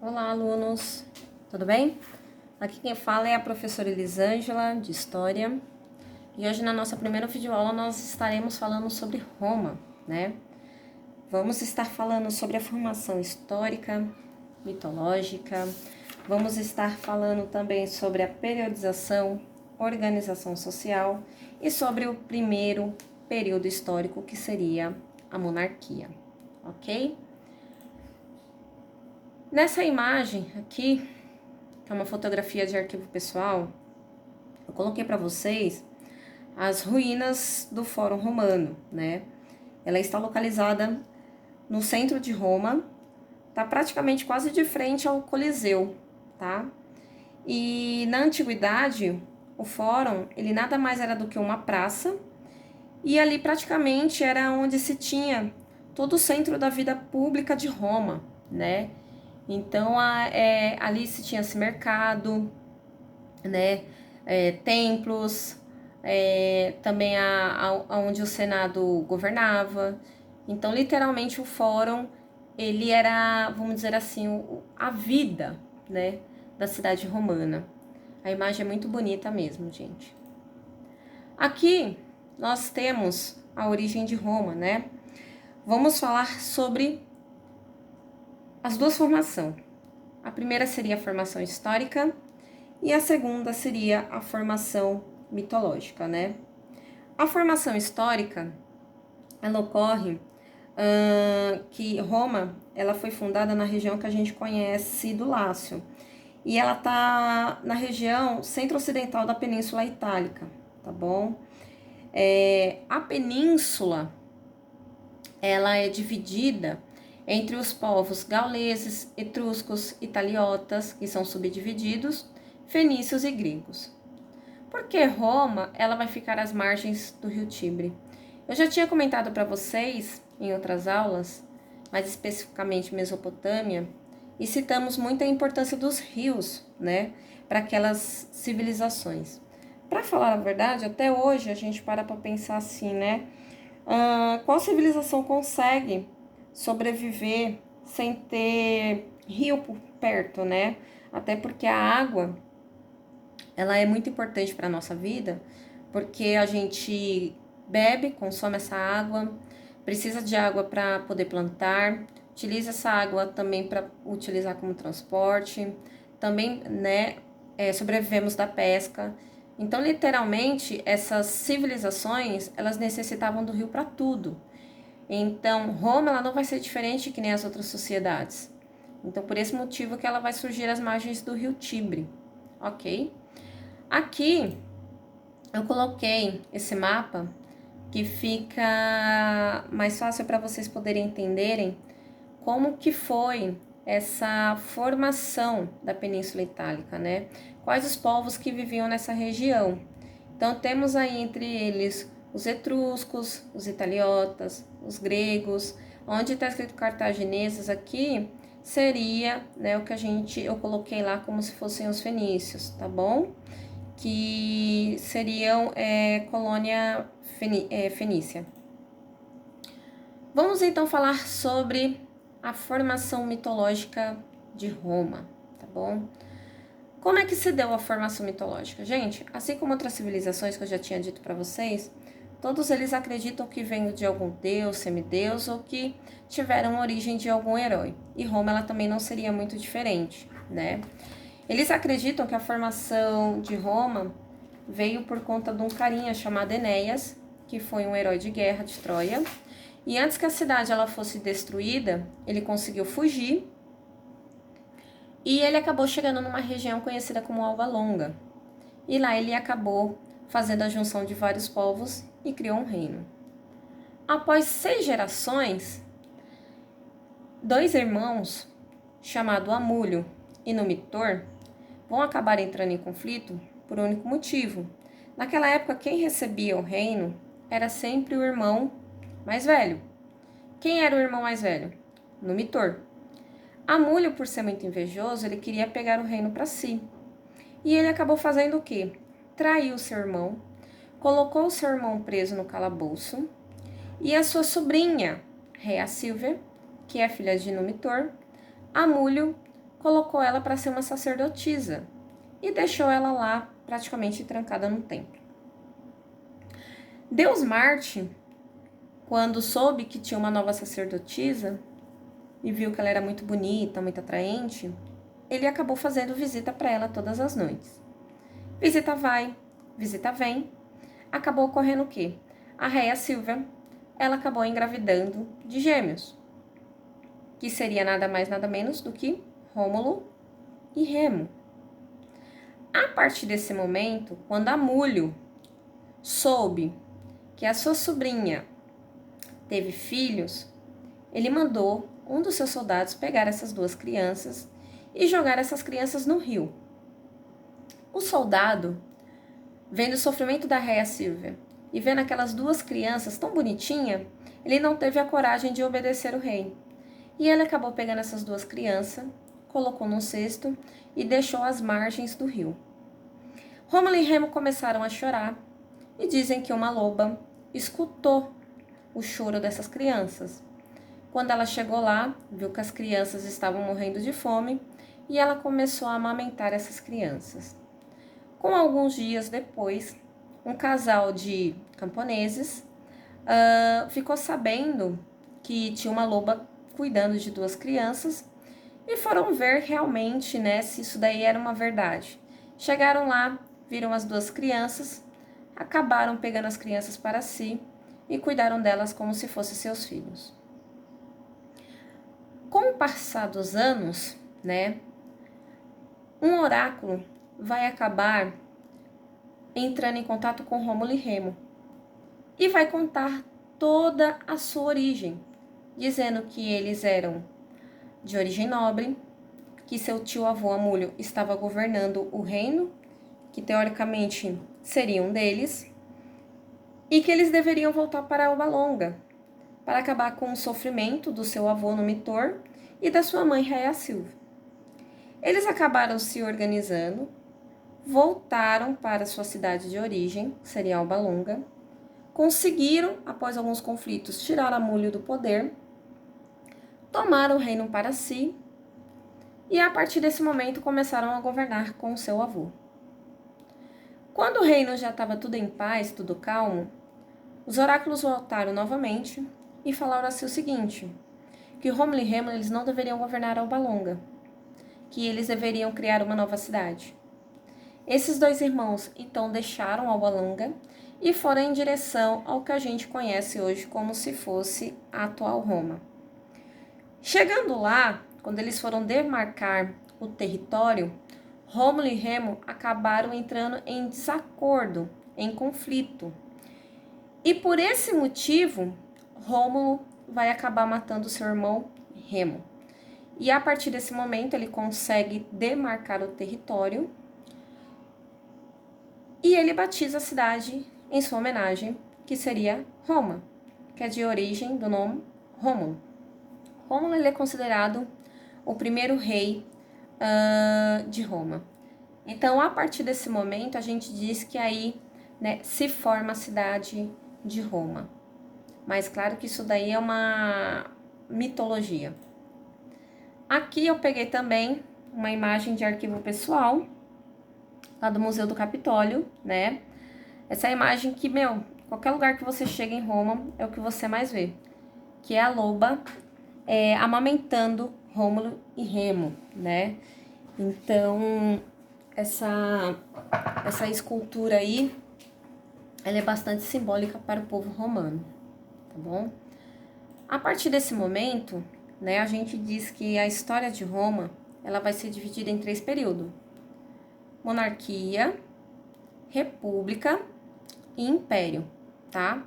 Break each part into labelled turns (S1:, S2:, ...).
S1: Olá, alunos! Tudo bem? Aqui quem fala é a professora Elisângela, de História. E hoje, na nossa primeira videoaula, nós estaremos falando sobre Roma, né? Vamos estar falando sobre a formação histórica, mitológica. Vamos estar falando também sobre a periodização, organização social e sobre o primeiro período histórico, que seria a monarquia, ok? Nessa imagem aqui, que é uma fotografia de arquivo pessoal, eu coloquei para vocês as ruínas do Fórum Romano, né? Ela está localizada no centro de Roma, tá praticamente quase de frente ao Coliseu, tá? E na antiguidade, o Fórum, ele nada mais era do que uma praça, e ali praticamente era onde se tinha todo o centro da vida pública de Roma, né? Então, ali se tinha esse mercado, né? Templos, também onde o Senado governava. Então, literalmente, o fórum, ele era, vamos dizer assim, a vida, né, da cidade romana. A imagem é muito bonita mesmo, gente. Aqui, nós temos a origem de Roma, né? Vamos falar sobre as duas formações. A primeira seria a formação histórica e a segunda seria a formação mitológica, né? A formação histórica, ela ocorre que Roma, ela foi fundada na região que a gente conhece do Lácio. E ela tá na região centro-ocidental da Península Itálica, tá bom? A península, ela é dividida entre os povos gauleses, etruscos, italiotas, que são subdivididos, fenícios e gregos. Porque Roma, ela vai ficar às margens do rio Tibre. Eu já tinha comentado para vocês em outras aulas, mais especificamente Mesopotâmia, e citamos muito a importância dos rios, né, para aquelas civilizações. Para falar a verdade, até hoje a gente para pensar assim, né? Qual civilização consegue sobreviver sem ter rio por perto, né? Até porque a água, ela é muito importante para a nossa vida, porque a gente bebe, consome essa água, precisa de água para poder plantar, utiliza essa água também para utilizar como transporte, também, né, sobrevivemos da pesca. Então, literalmente, essas civilizações, elas necessitavam do rio para tudo. Então, Roma, ela não vai ser diferente que nem as outras sociedades. Então, por esse motivo que ela vai surgir às margens do rio Tibre, ok? Aqui, eu coloquei esse mapa que fica mais fácil para vocês poderem entenderem como que foi essa formação da Península Itálica, né? Quais os povos que viviam nessa região. Então, temos aí entre eles os etruscos, os italiotas, os gregos. Onde está escrito cartagineses aqui, seria, né, o que eu coloquei lá como se fossem os fenícios, tá bom? Que seriam colônia fenícia. Vamos então falar sobre a formação mitológica de Roma, tá bom? Como é que se deu a formação mitológica? Gente, assim como outras civilizações que eu já tinha dito para vocês, todos eles acreditam que veio de algum deus, semideus ou que tiveram origem de algum herói. E Roma, ela também não seria muito diferente, né? Eles acreditam que a formação de Roma veio por conta de um carinha chamado Enéas, que foi um herói de guerra de Troia. E antes que a cidade ela fosse destruída, ele conseguiu fugir e ele acabou chegando numa região conhecida como Alba Longa. E lá ele acabou fazendo a junção de vários povos e criou um reino. Após 6 gerações, 2 irmãos, chamados Amulho e Numitor, vão acabar entrando em conflito por um único motivo. Naquela época, quem recebia o reino era sempre o irmão mais velho. Quem era o irmão mais velho? Numitor. Amulho, por ser muito invejoso, ele queria pegar o reino para si. E ele acabou fazendo o quê? Traiu seu irmão, colocou o seu irmão preso no calabouço, e a sua sobrinha, Réa Silvia, que é filha de Numitor, Amulho colocou ela para ser uma sacerdotisa e deixou ela lá praticamente trancada no templo. Deus Marte, quando soube que tinha uma nova sacerdotisa e viu que ela era muito bonita, muito atraente, ele acabou fazendo visita para ela todas as noites. Visita vai, visita vem. Acabou ocorrendo o quê? A Rhea Silvia, ela acabou engravidando de gêmeos, que seria nada mais nada menos do que Rômulo e Remo. A partir desse momento, quando Amulho soube que a sua sobrinha teve filhos, ele mandou um dos seus soldados pegar essas duas crianças e jogar essas crianças no rio. O soldado, vendo o sofrimento da Rhea Silvia e vendo aquelas duas crianças tão bonitinhas, ele não teve a coragem de obedecer o rei. E ele acabou pegando essas duas crianças, colocou num cesto e deixou às margens do rio. Rômulo e Remo começaram a chorar e dizem que uma loba escutou o choro dessas crianças. Quando ela chegou lá, viu que as crianças estavam morrendo de fome e ela começou a amamentar essas crianças. Com alguns dias depois, um casal de camponeses ficou sabendo que tinha uma loba cuidando de duas crianças e foram ver realmente, né, se isso daí era uma verdade. Chegaram lá, viram as duas crianças, acabaram pegando as crianças para si e cuidaram delas como se fossem seus filhos. Com o passar dos anos, né, um oráculo vai acabar entrando em contato com Rômulo e Remo e vai contar toda a sua origem, dizendo que eles eram de origem nobre, que seu tio-avô Amulho estava governando o reino, que teoricamente seria um deles, e que eles deveriam voltar para Alba Longa, para acabar com o sofrimento do seu avô Numitor e da sua mãe Rhea Silvia. Eles acabaram se organizando, voltaram para sua cidade de origem, que seria Alba Longa, conseguiram, após alguns conflitos, tirar Amulho do poder, tomaram o reino para si e a partir desse momento começaram a governar com o seu avô. Quando o reino já estava tudo em paz, tudo calmo, os oráculos voltaram novamente e falaram assim o seguinte, que Rômulo e Remo eles não deveriam governar Alba Longa, que eles deveriam criar uma nova cidade. Esses dois irmãos então deixaram Alba Longa e foram em direção ao que a gente conhece hoje como se fosse a atual Roma. Chegando lá, quando eles foram demarcar o território, Rômulo e Remo acabaram entrando em desacordo, em conflito. E por esse motivo, Rômulo vai acabar matando seu irmão Remo. E a partir desse momento, ele consegue demarcar o território e ele batiza a cidade em sua homenagem, que seria Roma, que é de origem do nome Rômulo. Rômulo ele é considerado o primeiro rei de Roma. Então, a partir desse momento, a gente diz que aí, né, se forma a cidade de Roma. Mas claro que isso daí é uma mitologia. Aqui eu peguei também uma imagem de arquivo pessoal, lá do Museu do Capitólio, né? Essa imagem que, qualquer lugar que você chega em Roma, é o que você mais vê. Que é a loba amamentando Rômulo e Remo, né? Então, essa escultura aí, ela é bastante simbólica para o povo romano, tá bom? A partir desse momento, né, a gente diz que a história de Roma, ela vai ser dividida em 3 períodos. Monarquia, república e império, tá?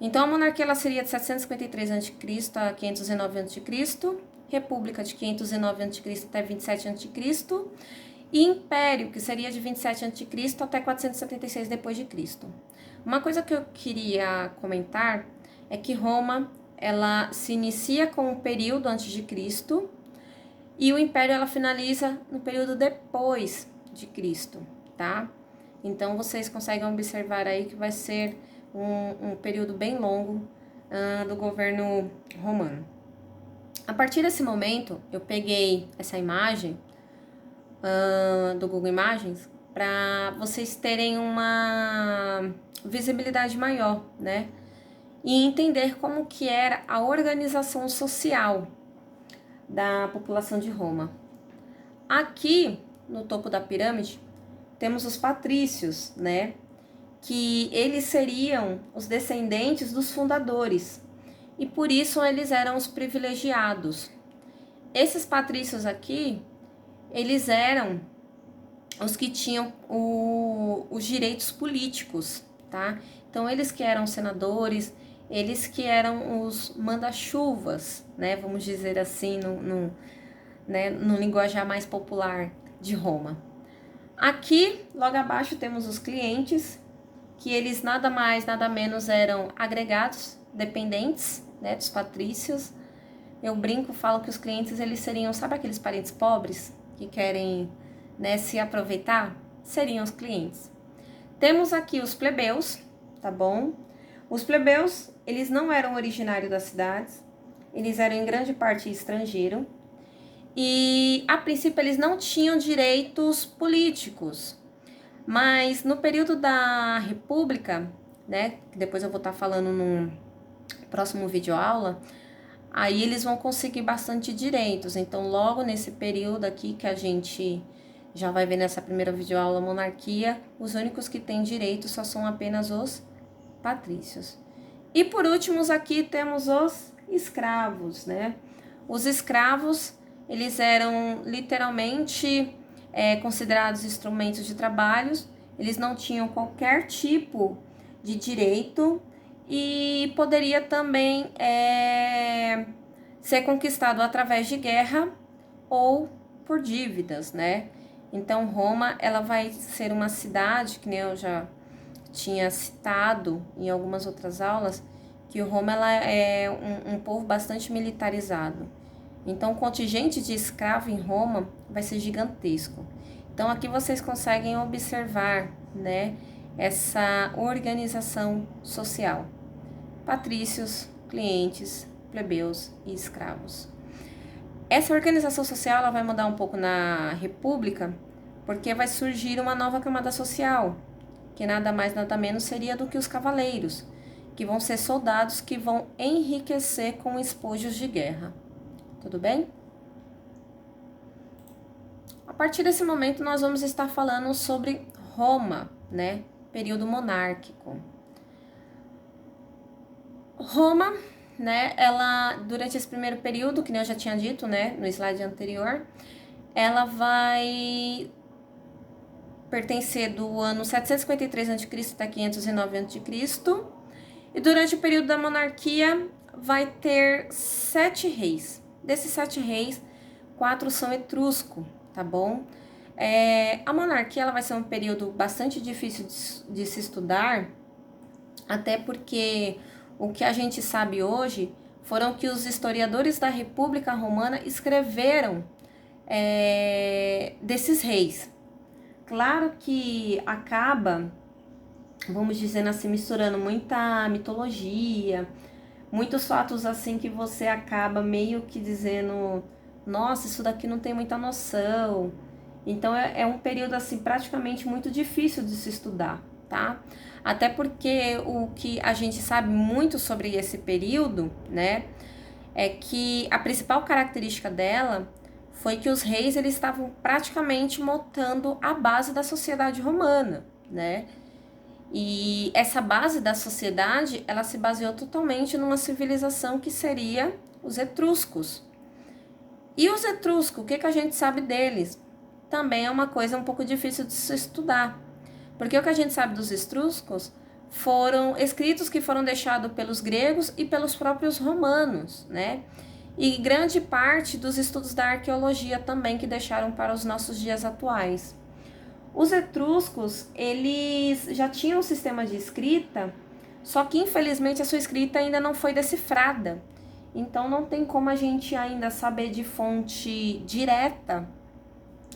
S1: Então, a monarquia ela seria de 753 a.C. a 509 a.C., república de 509 a.C. até 27 a.C., e império, que seria de 27 a.C. até 476 d.C. Uma coisa que eu queria comentar é que Roma, ela se inicia com o período antes de Cristo e o império ela finaliza no período depois de Cristo, tá? Então, vocês conseguem observar aí que vai ser um período bem longo do governo romano. A partir desse momento, eu peguei essa imagem do Google Imagens para vocês terem uma visibilidade maior, né? E entender como que era a organização social da população de Roma. Aqui, no topo da pirâmide, temos os patrícios, né? Que eles seriam os descendentes dos fundadores. E por isso eles eram os privilegiados. Esses patrícios aqui, eles eram os que tinham os direitos políticos, tá? Então, eles que eram senadores, eles que eram os manda-chuvas, né? Vamos dizer assim, no linguajar mais popular de Roma. Aqui, logo abaixo, temos os clientes, que eles nada mais, nada menos eram agregados, dependentes, né, dos patrícios. Eu brinco, falo que os clientes, eles seriam, sabe aqueles parentes pobres que querem, né, se aproveitar? Seriam os clientes. Temos aqui os plebeus, tá bom? Os plebeus, eles não eram originários das cidades, eles eram em grande parte estrangeiros, e a princípio eles não tinham direitos políticos, mas no período da República, né, que depois eu vou estar falando no próximo vídeo aula, aí eles vão conseguir bastante direitos. Então, logo nesse período aqui que a gente já vai ver nessa primeira videoaula, monarquia, os únicos que têm direito só são apenas os patrícios. E por último, aqui temos os escravos, né? Os escravos, eles eram literalmente considerados instrumentos de trabalho, eles não tinham qualquer tipo de direito e poderia também ser conquistado através de guerra ou por dívidas, né? Então, Roma, ela vai ser uma cidade, que nem eu já tinha citado em algumas outras aulas, que Roma ela é um povo bastante militarizado. Então, o contingente de escravo em Roma vai ser gigantesco. Então, aqui vocês conseguem observar, né, essa organização social. Patrícios, clientes, plebeus e escravos. Essa organização social ela vai mudar um pouco na República, porque vai surgir uma nova camada social, que nada mais nada menos seria do que os cavaleiros, que vão ser soldados que vão enriquecer com espojos de guerra. Tudo bem? A partir desse momento nós vamos estar falando sobre Roma, né? Período monárquico. Roma, né, ela, durante esse primeiro período, que nem eu já tinha dito, né, no slide anterior, ela vai pertencer do ano 753 a.C. até 509 a.C. E durante o período da monarquia vai ter 7 reis. Desses 7 reis, 4 são etruscos, tá bom? A monarquia ela vai ser um período bastante difícil de se estudar, até porque o que a gente sabe hoje foram que os historiadores da República Romana escreveram desses reis. Claro que acaba, vamos dizer assim, misturando muita mitologia, muitos fatos assim que você acaba meio que dizendo, nossa, isso daqui não tem muita noção. Então é um período assim praticamente muito difícil de se estudar, tá? Até porque o que a gente sabe muito sobre esse período, né, é que a principal característica dela foi que os reis eles estavam praticamente montando a base da sociedade romana, né? E essa base da sociedade, ela se baseou totalmente numa civilização que seria os etruscos. E os etruscos, o que a gente sabe deles? Também é uma coisa um pouco difícil de se estudar. Porque o que a gente sabe dos etruscos foram escritos que foram deixados pelos gregos e pelos próprios romanos, né? E grande parte dos estudos da arqueologia também que deixaram para os nossos dias atuais. Os etruscos, eles já tinham um sistema de escrita, só que infelizmente a sua escrita ainda não foi decifrada. Então não tem como a gente ainda saber de fonte direta,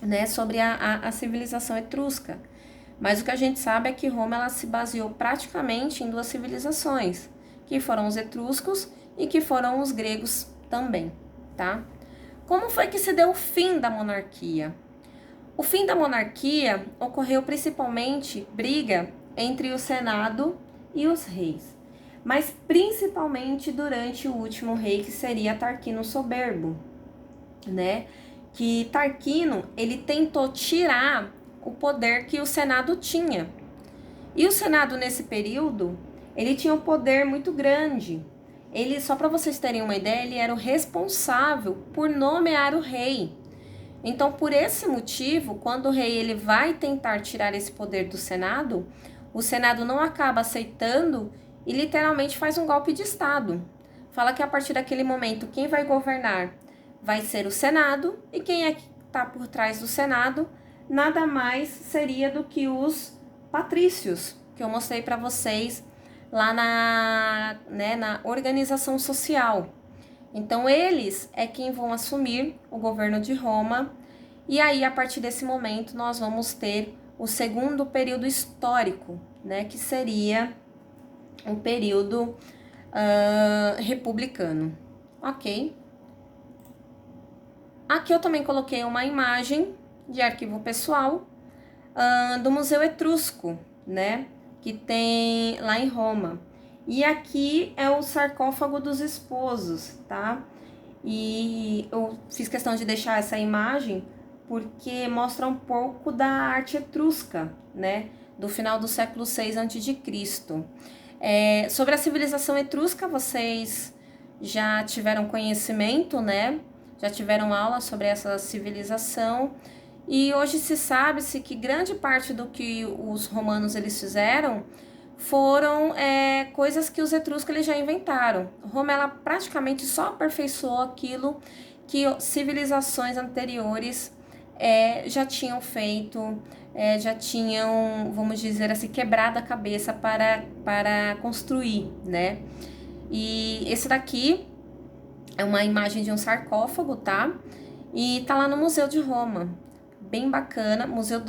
S1: né, sobre a civilização etrusca. Mas o que a gente sabe é que Roma ela se baseou praticamente em 2 civilizações, que foram os etruscos e que foram os gregos também. tá? Como foi que se deu o fim da monarquia? O fim da monarquia ocorreu principalmente briga entre o Senado e os reis, mas principalmente durante o último rei, que seria Tarquino Soberbo, né? Que Tarquino, ele tentou tirar o poder que o Senado tinha. E o Senado, nesse período, ele tinha um poder muito grande. Ele, só para vocês terem uma ideia, ele era o responsável por nomear o rei. Então, por esse motivo, quando o rei ele vai tentar tirar esse poder do Senado, o Senado não acaba aceitando e literalmente faz um golpe de Estado. Fala que a partir daquele momento, quem vai governar vai ser o Senado, e quem é que está por trás do Senado nada mais seria do que os patrícios, que eu mostrei para vocês lá na organização social. Então, eles é quem vão assumir o governo de Roma, e aí, a partir desse momento, nós vamos ter o segundo período histórico, né, que seria o período republicano, ok? Aqui eu também coloquei uma imagem de arquivo pessoal do Museu Etrusco, né, que tem lá em Roma. E aqui é o sarcófago dos esposos, tá? E eu fiz questão de deixar essa imagem porque mostra um pouco da arte etrusca, né? Do final do século VI a.C. Sobre a civilização etrusca, vocês já tiveram conhecimento, né? Já tiveram aula sobre essa civilização. E hoje se sabe-se que grande parte do que os romanos eles fizeram foram coisas que os etruscos eles já inventaram. Roma ela praticamente só aperfeiçoou aquilo que civilizações anteriores já tinham feito, já tinham, vamos dizer assim, quebrado a cabeça para construir, né? E esse daqui é uma imagem de um sarcófago, tá? E tá lá no Museu de Roma. Bem bacana, Museu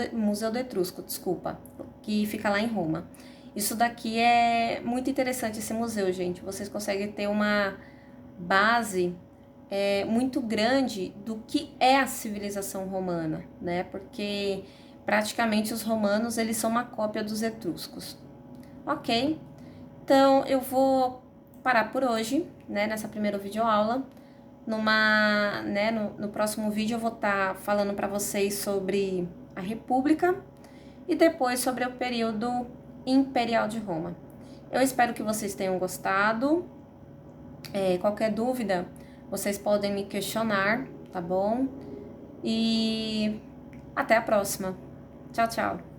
S1: do Etrusco, desculpa, que fica lá em Roma. Isso daqui é muito interessante, esse museu, gente. Vocês conseguem ter uma base muito grande do que é a civilização romana, né? Porque praticamente os romanos, eles são uma cópia dos etruscos. Ok? Então, eu vou parar por hoje, né? Nessa primeira videoaula. No próximo vídeo eu vou estar falando para vocês sobre a República e depois sobre o período imperial de Roma. Eu espero que vocês tenham gostado. Qualquer dúvida, vocês podem me questionar, tá bom? E até a próxima. Tchau, tchau.